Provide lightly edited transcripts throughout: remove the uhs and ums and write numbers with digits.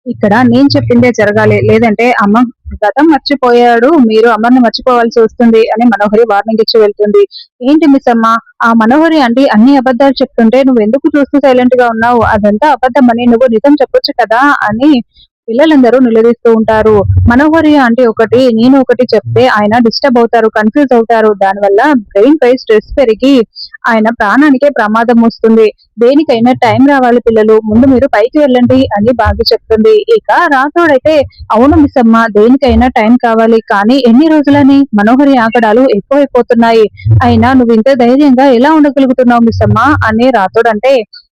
ఇక్కడ నేను చెప్పిందే జరగాలి. లేదంటే అమ్మ గతం మర్చిపోయాడు. మీరు అమ్మని మర్చిపోవాల్సి వస్తుంది అని మనోహరి వార్నింగ్ ఇచ్చి వెళ్తుంది. ఏంటి మిస్సమ్మ, ఆ మనోహరి ఆంటీ అన్ని అబద్ధాలు చెప్తుంటే నువ్వెందుకు చూస్తూ సైలెంట్‌గా ఉన్నావు? అదంతా అబద్ధమని నువ్వు నిజం చెప్పొచ్చు కదా! అని పిల్లలందరూ నిలదీస్తూ ఉంటారు. మనోహరి ఆంటీ ఒకటి, నేను ఒకటి చెప్తే ఆయన డిస్టర్బ్ అవుతారు, కన్‌ఫ్యూజ్ అవుతారు. దానివల్ల బ్రెయిన్‌పై స్ట్రెస్ పెరిగి ఆయన ప్రాణానికే ప్రమాదం వస్తుంది. దేనికైనా టైం రావాలి పిల్లలు. ముందు మీరు పైకి వెళ్ళండి అని బాగి చెప్తుంది. ఇక రాథోడైతే అవును మిస్సమ్మ, దేనికైనా టైం కావాలి. కానీ ఎన్ని రోజులని? మనోహరి ఆగడాలు ఎక్కువైపోతున్నాయి. అయినా నువ్వింత ధైర్యంగా ఎలా ఉండగలుగుతున్నావు మిస్సమ్మ అని రాథోడ్ అంటే,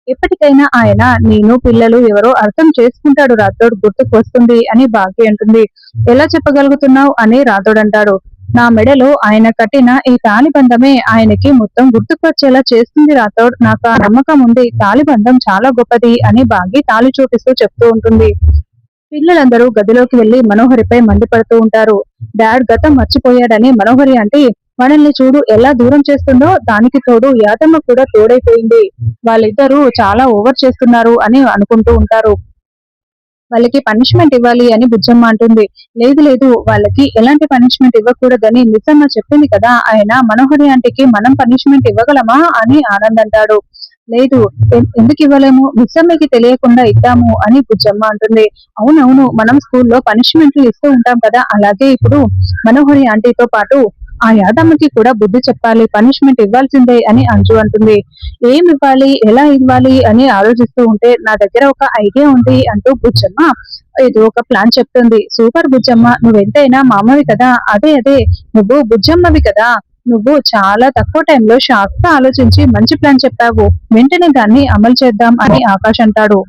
ఎప్పటికైనా ఆయన నేను పిల్లలు ఎవరో అర్థం చేసుకుంటాడు రాథోడ్, గుర్తుకు వస్తుంది అని భాగ్య అంటుంది. ఎలా చెప్పగలుగుతున్నావు అని రాథోడ్ అంటాడు. నా మెడలో ఆయన కట్టిన ఈ తాళిబంధమే ఆయనకి మొత్తం గుర్తుకు వచ్చేలా చేస్తుంది రాథోడ్. నాకు ఆ నమ్మకం ఉంది. తాళిబంధం చాలా గొప్పది అని భాగ్య తాళి చూపిస్తూ చెప్తూ ఉంటుంది. పిల్లలందరూ గదిలోకి వెళ్లి మనోహరిపై మండిపడుతూ ఉంటారు. డాడ్ గతం మర్చిపోయాడని మనోహరి అంటే మనల్ని చూడు ఎలా దూరం చేస్తుందో, దానికి తోడు యాదమ్మ కూడా తోడైపోయింది. వాళ్ళిద్దరూ చాలా ఓవర్ చేస్తున్నారు అని అనుకుంటూ ఉంటారు. వాళ్ళకి పనిష్మెంట్ ఇవ్వాలి అని బుజ్జమ్మ అంటుంది. లేదు లేదు, వాళ్ళకి ఎలాంటి పనిష్మెంట్ ఇవ్వకూడదని నిజమ్మ చెప్పింది కదా, ఆయన మనోహరి ఆంటీకి మనం పనిష్మెంట్ ఇవ్వగలమా అని ఆనంద్ అంటాడు. లేదు, ఎందుకు ఇవ్వలేము, నిజమ్మకి తెలియకుండా ఇద్దాము అని బుజ్జమ్మ అంటుంది. అవునవును, మనం స్కూల్లో పనిష్మెంట్లు ఇస్తూ ఉంటాం కదా, అలాగే ఇప్పుడు మనోహరి ఆంటీతో పాటు ఆ యాదమ్మకి కూడా బుద్ధి చెప్పాలి, పనిష్మెంట్ ఇవ్వాల్సిందే అని అంజు అంటుంది. ఏం ఇవ్వాలి, ఎలా ఇవ్వాలి అని ఆలోచిస్తూ ఉంటే నా దగ్గర ఒక ఐడియా ఉంది అంటూ బుజ్జమ్మ ఏదో ఒక ప్లాన్ చెప్తుంది. సూపర్ బుజ్జమ్మ, నువ్వెంతైనా మామవి కదా, అదే అదే, నువ్వు బుజ్జమ్మవి కదా, నువ్వు చాలా తక్కువ టైంలో షార్ప్ గా ఆలోచించి మంచి ప్లాన్ చెప్పావు. వెంటనే దాన్ని అమలు చేద్దాం అని ఆకాష్ అంటాడు.